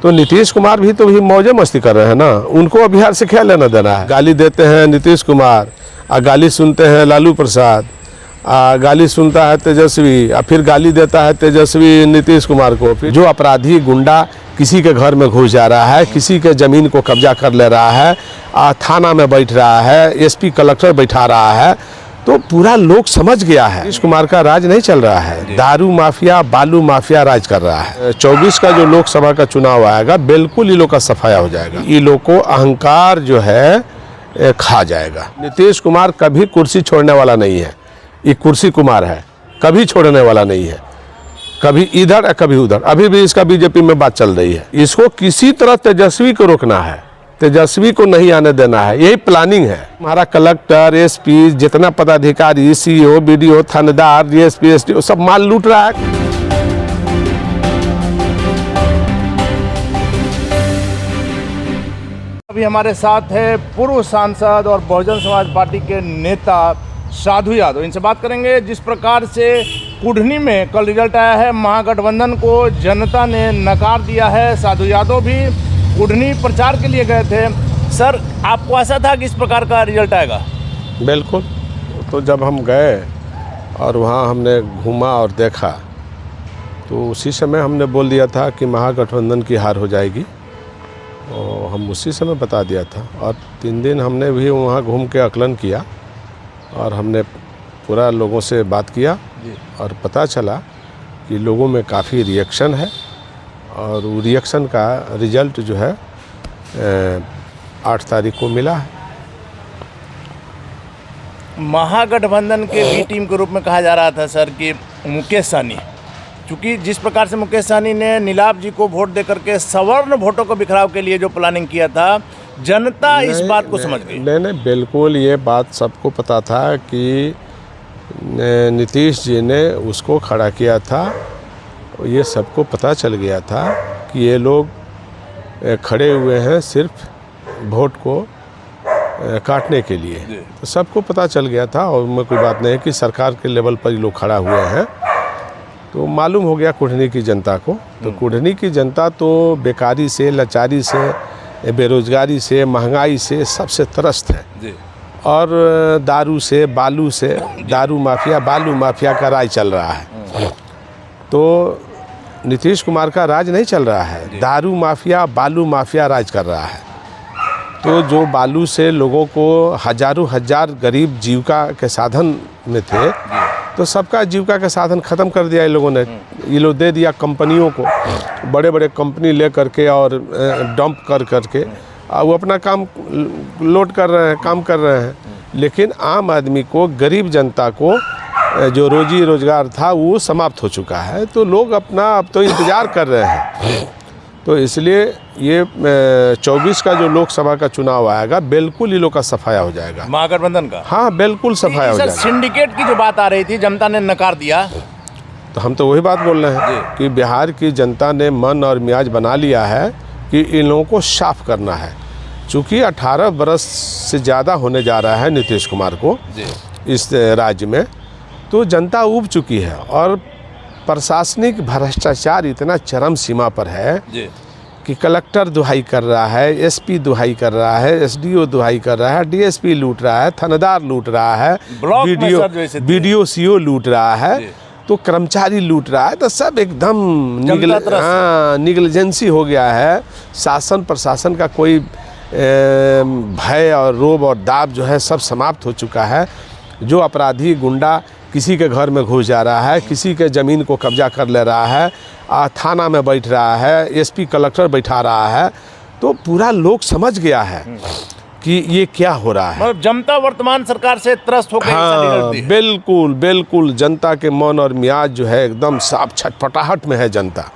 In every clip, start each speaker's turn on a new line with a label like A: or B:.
A: तो नीतीश कुमार भी तो मौजे मस्ती कर रहे हैं ना, उनको बिहार से क्या लेना देना है। गाली देते हैं नीतीश कुमार, गाली सुनते हैं लालू प्रसाद, गाली सुनता है तेजस्वी, फिर गाली देता है तेजस्वी नीतीश कुमार को। फिर जो अपराधी गुंडा किसी के घर में घुस जा रहा है, किसी के ज़मीन को कब्जा कर ले रहा है, थाना में बैठ रहा है, एसपी कलेक्टर बैठा रहा है, तो पूरा लोग समझ गया है नीतीश कुमार का राज नहीं चल रहा है। दारू माफिया, बालू माफिया राज कर रहा है। 24 का जो लोकसभा का चुनाव आएगा, बिल्कुल ये लोग का सफाया हो जाएगा। ये लोग को अहंकार जो है खा जाएगा। नीतीश कुमार कभी कुर्सी छोड़ने वाला नहीं है, ये कुर्सी कुमार है, कभी छोड़ने वाला नहीं है, कभी इधर कभी उधर। अभी भी इसका बीजेपी में बात चल रही है। इसको किसी तरह तेजस्वी को रोकना है, तेजस्वी को नहीं आने देना है, यही प्लानिंग है। हमारा कलेक्टर, एसपी, जितना पदाधिकारी, सीओ, बीडीओ, थानेदार, डीएसपी, एसडीओ सब माल लूट रहा है।
B: अभी हमारे साथ है पूर्व सांसद और बहुजन समाज पार्टी के नेता साधु यादव। इनसे बात करेंगे जिस प्रकार से कुढ़नी में कल रिजल्ट आया है, महागठबंधन को जनता ने नकार दिया है। साधु यादव भी कुढ़नी प्रचार के लिए गए थे। सर, आपको आशा था कि इस प्रकार का रिजल्ट आएगा?
A: बिल्कुल। तो जब हम गए और वहाँ हमने घूमा और देखा, तो उसी समय हमने बोल दिया था कि महागठबंधन की हार हो जाएगी, और हम उसी समय बता दिया था। और 3 दिन हमने भी वहाँ घूम के आकलन किया और हमने पूरा लोगों से बात किया और पता चला कि लोगों में काफ़ी रिएक्शन है, और वो रिएक्शन का रिजल्ट जो है 8 तारीख को मिला है।
B: महागठबंधन के बी टीम के रूप में कहा जा रहा था सर कि मुकेश सहनी, चूँकि जिस प्रकार से मुकेश सहनी ने नीलाभ जी को वोट दे करके सवर्ण वोटों को बिखराव के लिए जो प्लानिंग किया था, जनता इस बात को समझ गई।
A: नहीं, बिल्कुल ये बात सबको पता था कि नीतीश जी ने उसको खड़ा किया था। ये सबको पता चल गया था कि ये लोग खड़े हुए हैं सिर्फ वोट को काटने के लिए। तो सबको पता चल गया था, और उनमें कोई बात नहीं है कि सरकार के लेवल पर ये लोग खड़ा हुए हैं। तो मालूम हो गया कुढ़नी की जनता को। तो कुढ़नी की जनता तो बेकारी से, लाचारी से, बेरोजगारी से, महंगाई से सबसे त्रस्त है। और दारू से, बालू से, दारू माफिया, बालू माफिया का राज चल रहा है। तो नीतीश कुमार का राज नहीं चल रहा है, दारू माफिया, बालू माफिया राज कर रहा है। तो जो बालू से लोगों को हजारों हजार गरीब जीविका के साधन में थे, तो सबका जीविका का साधन ख़त्म कर दिया इन लोगों ने। ये लोग दे दिया कंपनियों को, बड़े बड़े कंपनी ले करके और डंप कर करके वो अपना काम लोड कर रहे हैं, काम कर रहे हैं। लेकिन आम आदमी को, गरीब जनता को जो रोजी रोजगार था वो समाप्त हो चुका है। तो लोग अपना अब तो इंतज़ार कर रहे हैं। तो इसलिए ये 24 का जो लोकसभा का चुनाव आएगा, बिल्कुल ये लोग का सफाया हो जाएगा,
B: महागठबंधन का।
A: हाँ, बिल्कुल सफाया हो जाएगा।
B: सिंडिकेट की जो बात आ रही थी, जनता ने नकार दिया।
A: तो हम तो वही बात बोल रहे हैं कि बिहार की जनता ने मन और मियाज बना लिया है कि इन लोगों को साफ करना है। चूँकि 18 बरस से ज़्यादा होने जा रहा है नीतीश कुमार को इस राज्य में, तो जनता ऊब चुकी है। और प्रशासनिक भ्रष्टाचार इतना चरम सीमा पर है कि कलेक्टर दुहाई कर रहा है, एसपी दुहाई कर रहा है, एसडीओ दुहाई कर रहा है, डीएसपी लूट रहा है, थानेदार लूट रहा है, बीडीओ सीओ लूट रहा है, तो कर्मचारी लूट रहा है। तो सब एकदम निगलिजेंसी हो गया है। शासन प्रशासन का कोई भय और रोब और दाब जो है सब समाप्त हो चुका है। जो अपराधी गुंडा किसी के घर में घुस जा रहा है, किसी के ज़मीन को कब्जा कर ले रहा है, थाना में बैठ रहा है, एसपी कलेक्टर बैठा रहा है, तो पूरा लोग समझ गया है कि ये क्या हो रहा है।
B: मतलब जनता वर्तमान सरकार से त्रस्त हो गई।
A: हाँ, बिल्कुल बिल्कुल। जनता के मन और मियाज जो है एकदम साफ छटपटाहट में है जनता।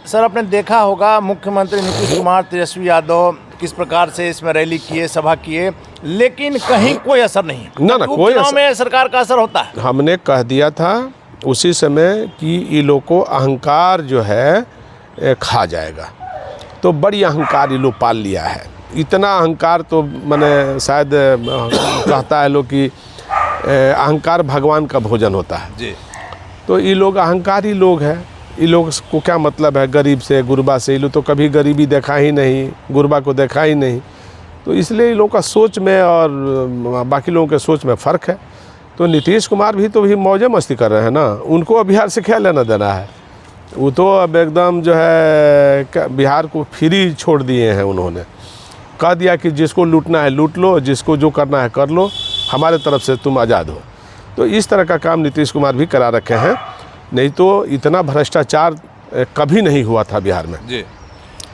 B: सर, आपने देखा होगा मुख्यमंत्री नीतीश कुमार, तेजस्वी यादव किस प्रकार से इसमें रैली किए, सभा किए, लेकिन कहीं कोई असर नहीं।
A: ना कोई असर
B: में सरकार का असर होता है।
A: हमने कह दिया था उसी समय कि ये लोग को अहंकार जो है खा जाएगा। तो बड़ी अहंकार ये लोग पाल लिया है। इतना अहंकार तो मैंने शायद कहता है लोग कि अहंकार भगवान का भोजन होता है जी। तो ये लोग अहंकारी लोग हैं। ये लोग को क्या मतलब है गरीब से गुरबा से, ये लोग तो कभी गरीबी देखा ही नहीं, गुरबा को देखा ही नहीं। तो इसलिए इन लोगों का सोच में और बाकी लोगों के सोच में फ़र्क है। तो नीतीश कुमार भी तो भी मौजे मस्ती कर रहे हैं ना, उनको अब बिहार से क्या लेना देना है। वो तो अब एकदम जो है बिहार को फ्री छोड़ दिए हैं। उन्होंने कह दिया कि जिसको लूटना है लूट लो, जिसको जो करना है कर लो, हमारे तरफ से तुम आज़ाद हो। तो इस तरह का काम नीतीश कुमार भी करा रखे हैं, नहीं तो इतना भ्रष्टाचार कभी नहीं हुआ था बिहार में।
B: जी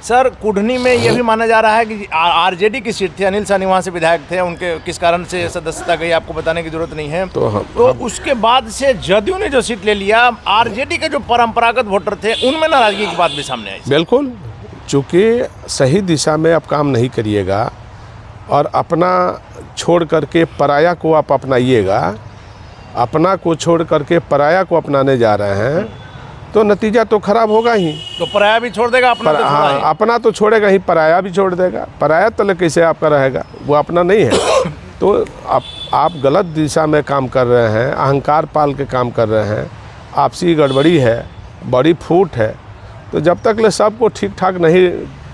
B: सर, कुढ़नी में यह भी माना जा रहा है कि आरजेडी की सीट थी, अनिल साहनी वहाँ से विधायक थे, उनके किस कारण से सदस्यता गई आपको बताने की जरूरत नहीं है। तो उसके बाद से जदयू ने जो सीट ले लिया, आरजेडी के जो परंपरागत वोटर थे उनमें नाराजगी की बात भी सामने आई।
A: बिल्कुल, चूँकि सही दिशा में आप काम नहीं करिएगा और अपना छोड़ करके पराया को आप अपनाइएगा, अपना को छोड़ करके पराया को अपनाने जा रहे हैं, तो नतीजा तो खराब होगा ही।
B: तो पराया भी छोड़ देगा, अपना तो छोड़ा ही।
A: अपना तो छोड़ेगा ही, पराया भी छोड़ देगा। पराया तो कैसे आपका रहेगा, वो अपना नहीं है। तो आप गलत दिशा में काम कर रहे हैं, अहंकार पाल के काम कर रहे हैं, आपसी गड़बड़ी है, बड़ी फूट है। तो जब तक ले सबको ठीक ठाक नहीं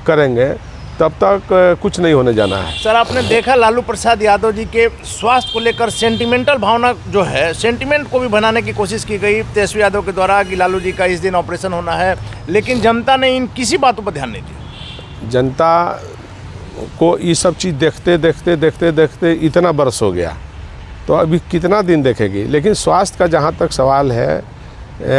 A: करेंगे तब तक कुछ नहीं होने जाना है।
B: सर, आपने देखा लालू प्रसाद यादव जी के स्वास्थ्य को लेकर सेंटिमेंटल भावना जो है, सेंटिमेंट को भी बनाने की कोशिश की गई तेजस्वी यादव के द्वारा कि लालू जी का इस दिन ऑपरेशन होना है, लेकिन जनता ने इन किसी बातों पर ध्यान नहीं दिया।
A: जनता को ये सब चीज़ देखते देखते देखते देखते इतना बरस हो गया, तो अभी कितना दिन देखेगी। लेकिन स्वास्थ्य का जहाँ तक सवाल है,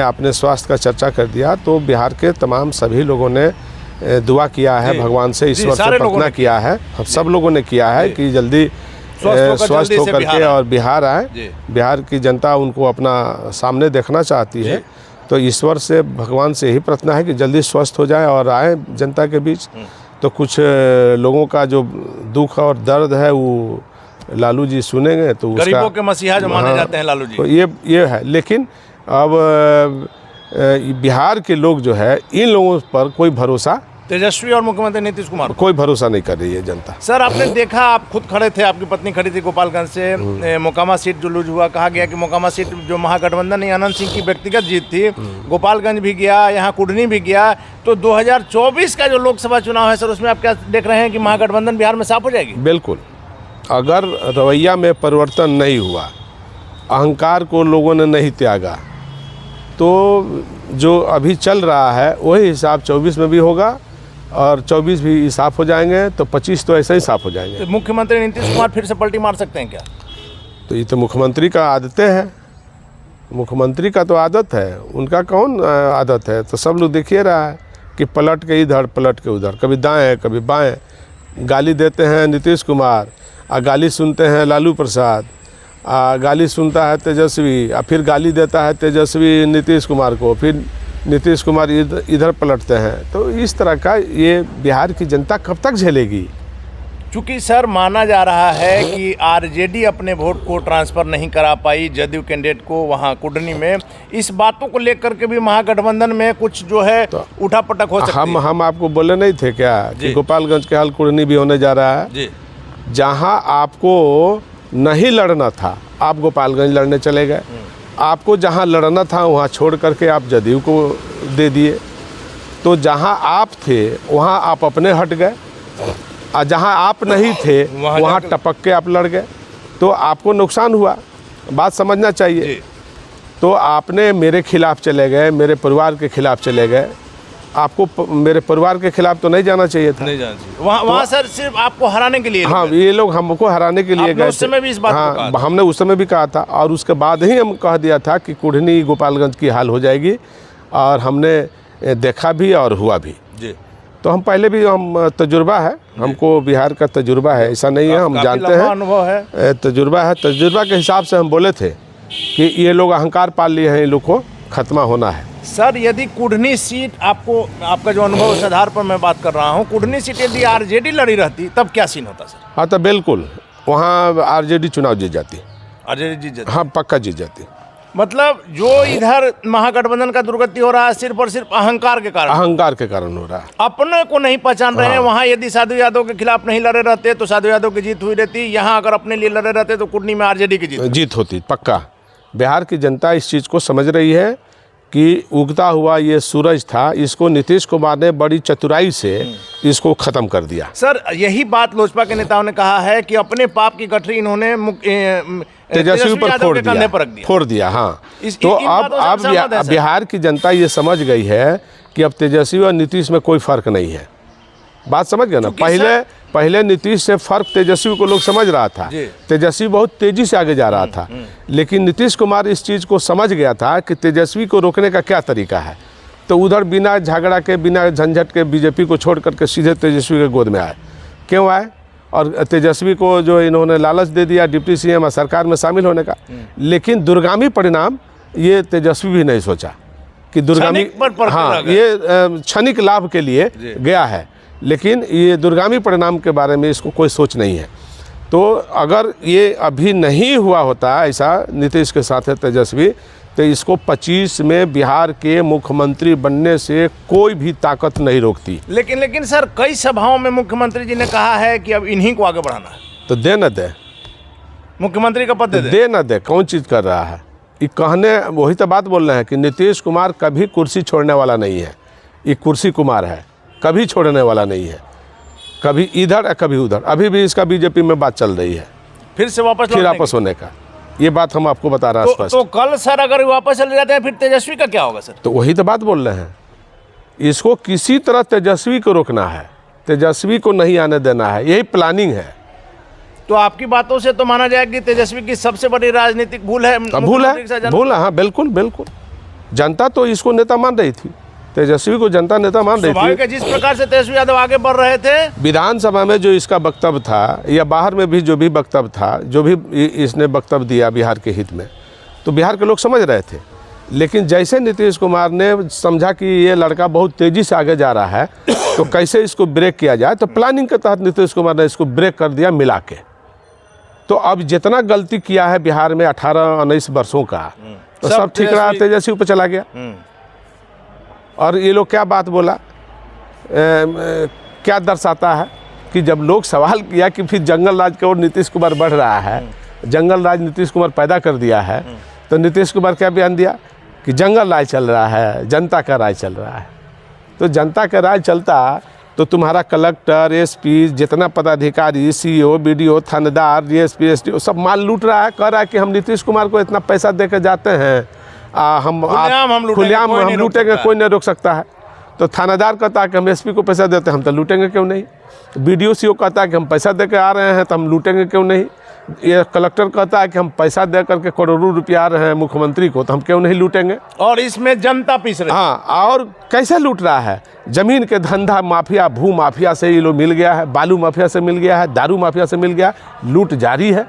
A: आपने स्वास्थ्य का चर्चा कर दिया, तो बिहार के तमाम सभी लोगों ने दुआ किया है भगवान से, ईश्वर से प्रार्थना किया है, हम सब लोगों ने किया है कि जल्दी स्वस्थ होकर के और बिहार आए। बिहार की जनता उनको अपना सामने देखना चाहती है, तो ईश्वर से भगवान से यही प्रार्थना है कि जल्दी स्वस्थ हो जाए और आए जनता के बीच। तो कुछ लोगों का जो दुख और दर्द है वो लालू जी सुनेंगे, तो उसका
B: गरीबों के मसीहा जो माने जाते हैं लालू जी,
A: तो ये है। लेकिन अब बिहार के लोग जो है, इन लोगों पर कोई भरोसा,
B: तेजस्वी और मुख्यमंत्री नीतीश कुमार
A: कोई भरोसा नहीं कर रही है जनता।
B: सर, आपने देखा, आप खुद खड़े थे, आपकी पत्नी खड़ी थी गोपालगंज से, मोकामा सीट जो लूज हुआ, कहा गया कि मोकामा सीट जो महागठबंधन आनंद सिंह की व्यक्तिगत जीत थी, गोपालगंज भी गया, यहाँ कुढ़नी भी गया। तो 2024 का जो लोकसभा चुनाव है सर, उसमें आप क्या देख रहे हैं कि महागठबंधन बिहार में साफ हो जाएगी?
A: बिल्कुल, अगर रवैया में परिवर्तन नहीं हुआ, अहंकार को लोगों ने नहीं त्यागा, तो जो अभी चल रहा है वही हिसाब 24 में भी होगा और 24 भी साफ हो जाएंगे, तो 25 तो ऐसे ही साफ हो जाएंगे।
B: तो मुख्यमंत्री नीतीश कुमार फिर से पलटी मार सकते हैं क्या?
A: तो ये तो मुख्यमंत्री का आदतें है, मुख्यमंत्री का तो आदत है, उनका कौन आदत है? तो सब लोग देखिए रहा है कि पलट के इधर पलट के उधर, कभी दाएं कभी बाएं, गाली देते हैं नीतीश कुमार, गाली सुनते हैं लालू प्रसाद, गाली सुनता है तेजस्वी, फिर गाली देता है तेजस्वी नीतीश कुमार को, फिर नीतीश कुमार इधर पलटते हैं। तो इस तरह का ये बिहार की जनता कब तक झेलेगी?
B: चूँकि सर माना जा रहा है कि आरजेडी अपने वोट को ट्रांसफ़र नहीं करा पाई जदयू कैंडिडेट को वहाँ कुढ़नी में, इस बातों को लेकर के भी महागठबंधन में कुछ जो है तो उठापटक हो सकती है।
A: हम आपको बोले नहीं थे क्या कि गोपालगंज के हाल कुढ़नी भी होने जा रहा है जी। जहाँ आपको नहीं लड़ना था आप गोपालगंज लड़ने चले गए, आपको जहाँ लड़ना था वहाँ छोड़ करके आप जदयू को दे दिए। तो जहाँ आप थे वहाँ आप अपने हट गए, और जहाँ आप नहीं थे वहाँ टपक के आप लड़ गए, तो आपको नुकसान हुआ, बात समझना चाहिए। तो आपने मेरे खिलाफ चले गए, मेरे परिवार के खिलाफ चले गए, आपको मेरे परिवार के खिलाफ तो नहीं जाना चाहिए था।
B: नहीं जाना चाहिए वहाँ सर, सिर्फ आपको हराने के लिए।
A: हाँ, ये लोग हमको हराने के लिए गए।
B: उस समय भी इस बात को कहा था।
A: हमने उस समय भी कहा था, और उसके बाद ही हम कह दिया था कि कुढ़नी गोपालगंज की हाल हो जाएगी, और हमने देखा भी और हुआ भी जी। तो हम पहले भी, हम तजुर्बा है, हमको बिहार का तजुर्बा है, ऐसा नहीं है, हम जानते हैं,
B: अनुभव है,
A: तजुर्बा है। तजुर्बा के हिसाब से हम बोले थे कि ये लोग अहंकार पाल लिए हैं, इन लोग को खत्मा होना है।
B: सर, यदि कुढ़नी सीट आपको, आपका जो अनुभव उस आधार पर मैं बात कर रहा हूँ, कुढ़नी सीट यदि आरजेडी लड़ी रहती तब क्या सीन होता सर?
A: हाँ, तो बिल्कुल वहाँ आरजेडी चुनाव जीत जाती,
B: आरजेडी जीत जाती।
A: हाँ, पक्का जीत जाती।
B: मतलब जो इधर महागठबंधन का दुर्गति हो रहा है सिर्फ और सिर्फ अहंकार के कारण,
A: अहंकार के कारण हो रहा है,
B: अपने को नहीं पहचान रहे हैं। वहाँ यदि साधु यादव के खिलाफ नहीं लड़े रहते तो साधु यादव की जीत हुई रहती, यहाँ अगर अपने लिए लड़े रहते तो कुढ़नी में आरजेडी की जीत
A: होती, पक्का। बिहार की जनता इस चीज़ को समझ रही है कि उगता हुआ ये सूरज था, इसको नीतीश कुमार ने बड़ी चतुराई से इसको ख़त्म कर दिया।
B: सर यही बात लोजपा के नेताओं ने कहा है कि अपने पाप की गठरी इन्होंने
A: तेजस्वी पर
B: यादव के कंधे पर रख दिया।
A: फोड़ दिया। हाँ,
B: इस-
A: तो
B: इन बातों से
A: अब
B: सहमत है सर?
A: बिहार की जनता ये समझ गई है कि अब तेजस्वी और नीतीश में कोई फर्क नहीं है। बात समझ गए ना? पहले नीतीश से फर्क तेजस्वी को लोग समझ रहा था,
B: जी।
A: तेजस्वी बहुत तेजी से आगे जा रहा था, लेकिन नीतीश कुमार इस चीज़ को समझ गया था कि तेजस्वी को रोकने का क्या तरीका है। तो उधर बिना झगड़ा के, बिना झंझट के बीजेपी को छोड़ करके सीधे तेजस्वी के गोद में आए। क्यों आए? और तेजस्वी को जो इन्होंने लालच दे दिया डिप्टी सीएम और सरकार में शामिल होने का, लेकिन दूरगामी परिणाम ये तेजस्वी भी नहीं सोचा कि दूरगामी,
B: क्षणिक पर
A: हाँ, ये क्षणिक लाभ के लिए गया है, लेकिन ये दूरगामी परिणाम के बारे में इसको कोई सोच नहीं है। तो अगर ये अभी नहीं हुआ होता ऐसा नीतीश के साथ है तेजस्वी, तो इसको 25 में बिहार के मुख्यमंत्री बनने से कोई भी ताकत नहीं रोकती।
B: लेकिन सर कई सभाओं में मुख्यमंत्री जी ने कहा है कि अब इन्हीं को आगे बढ़ाना है,
A: तो दे न दे,
B: मुख्यमंत्री का पद दे दे।
A: दे न दे, कौन चीज़ कर रहा है? ये कहने, वही तो बात बोल रहे हैं कि नीतीश कुमार कभी कुर्सी छोड़ने वाला नहीं है। ये कुर्सी कुमार है, कभी छोड़ने वाला नहीं है, कभी इधर कभी उधर। अभी भी इसका बीजेपी में बात चल रही है
B: फिर से वापस
A: फिर
B: लौटने
A: वापस होने का। ये बात हम आपको बता रहे हैं
B: की।
A: स्पष्ट।
B: तो कल सर अगर वापस चले जाते हैं फिर तेजस्वी का क्या होगा सर?
A: तो वही तो बात बोल रहे हैं, इसको किसी तरह तेजस्वी को रोकना है, तेजस्वी को नहीं आने देना है, यही प्लानिंग है।
B: तो आपकी बातों से तो माना जाए कि तेजस्वी की सबसे बड़ी राजनीतिक भूल है।
A: भूल है, भूल है, हाँ बिल्कुल बिल्कुल। जनता तो इसको नेता मान रही थी, तेजस्वी को जनता नेता मान रही
B: स्वाभाविक
A: थी।
B: है, जिस प्रकार से तेजस्वी यादव आगे बढ़ रहे थे।
A: विधानसभा में जो इसका वक्तव्य था या बाहर में भी जो भी वक्तव्य था, जो भी इसने वक्तव्य दिया बिहार के हित में, तो बिहार के लोग समझ रहे थे। लेकिन जैसे नीतीश कुमार ने समझा कि ये लड़का बहुत तेज़ी से आगे जा रहा है, तो कैसे इसको ब्रेक किया जाए, तो प्लानिंग के तहत नीतीश कुमार ने इसको ब्रेक कर दिया मिला के। तो अब जितना गलती किया है बिहार में 18-19 वर्षों का, तो सब ठीक रहा, तेजस्वी पर चला गया। और ये लोग क्या बात बोला, क्या दर्शाता है कि जब लोग सवाल किया कि फिर जंगल राज की ओर नीतीश कुमार बढ़ रहा है, जंगल राज नीतीश कुमार पैदा कर दिया है, तो नीतीश कुमार क्या बयान दिया कि जंगल राज चल रहा है, जनता का राज चल रहा है। तो जनता का राज चलता तो तुम्हारा कलेक्टर, एसपी, जितना पदाधिकारी, सीईओ, बीडीओ, थानेदार, डीएसपी, एसडीओ सब माल लूट रहा है, कह रहा है कि हम नीतीश कुमार को इतना पैसा दे के जाते हैं, हम खुलेआम हम लूटेंगे, कोई नहीं रोक सकता है। तो थानेदार कहता है कि हम एसपी को पैसा देते हैं, हम तो लूटेंगे क्यों नहीं। बीडीओ सीईओ कहता है कि हम पैसा दे के आ रहे हैं तो हम लूटेंगे क्यों नहीं। ये कलेक्टर कहता है कि हम पैसा दे करके करोड़ों रुपया आ रहे हैं मुख्यमंत्री को, तो हम क्यों नहीं लूटेंगे।
B: और इसमें जनता पीस रही है।
A: हाँ, और कैसे लूट रहा है, जमीन के धंधा माफिया, भू माफिया से ये लोग मिल गया है, बालू माफिया से मिल गया है, दारू माफिया से मिल गया, लूट जारी है।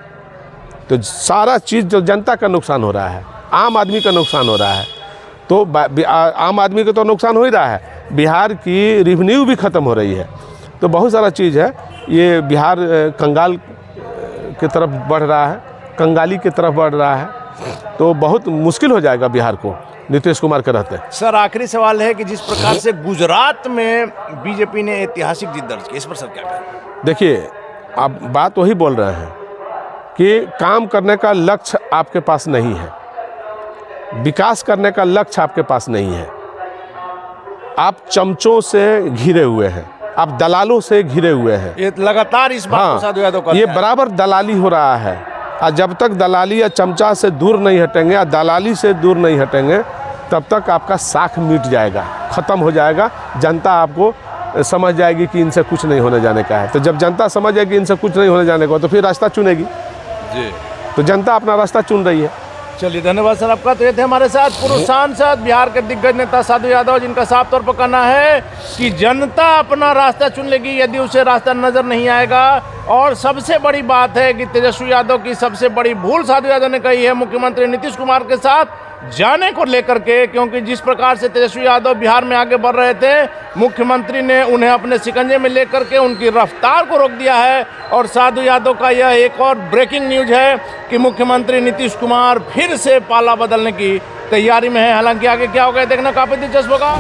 A: तो सारा चीज़ जो जनता का नुकसान हो रहा है, आम आदमी का नुकसान हो रहा है। तो आम आदमी को तो नुकसान हो ही रहा है, बिहार की रेवेन्यू भी ख़त्म हो रही है। तो बहुत सारा चीज़ है, ये बिहार कंगाल की तरफ बढ़ रहा है, कंगाली की तरफ बढ़ रहा है। तो बहुत मुश्किल हो जाएगा बिहार को नीतीश कुमार के रहते।
B: सर आखिरी सवाल है कि जिस प्रकार से गुजरात में बीजेपी ने ऐतिहासिक जीत दर्ज की, इस पर सर क्या कहें?
A: देखिए, आप बात वही बोल रहे हैं कि काम करने का लक्ष्य आपके पास नहीं है, विकास करने का लक्ष्य आपके पास नहीं है। आप चमचों से घिरे हुए हैं, आप दलालों से घिरे हुए हैं।
B: ये लगातार इस बात को साधु यादव करते
A: ये
B: हैं।
A: बराबर दलाली हो रहा है, और जब तक दलाली या चमचा से दूर नहीं हटेंगे या दलाली से दूर नहीं हटेंगे, तब तक आपका साख मिट जाएगा, ख़त्म हो जाएगा। जनता आपको समझ जाएगी कि इनसे कुछ नहीं होने जाने का है। तो जब जनता समझ जाएगी इनसे कुछ नहीं होने जाने का, तो फिर रास्ता चुनेगी
B: जी।
A: तो जनता अपना रास्ता चुन रही है।
B: चलिए धन्यवाद सर आपका। तो ये थे हमारे साथ पूर्व सांसद बिहार के दिग्गज नेता साधु यादव, जिनका साफ तौर पर कहना है कि जनता अपना रास्ता चुन लेगी यदि उसे रास्ता नजर नहीं आएगा। और सबसे बड़ी बात है कि तेजस्वी यादव की सबसे बड़ी भूल साधु यादव ने कही है मुख्यमंत्री नीतीश कुमार के साथ जाने को लेकर के, क्योंकि जिस प्रकार से तेजस्वी यादव बिहार में आगे बढ़ रहे थे, मुख्यमंत्री ने उन्हें अपने शिकंजे में लेकर के उनकी रफ्तार को रोक दिया है। और साधु यादव का यह एक और ब्रेकिंग न्यूज है कि मुख्यमंत्री नीतीश कुमार फिर से पाला बदलने की तैयारी में है। हालांकि आगे क्या होगा देखना काफी दिलचस्प होगा।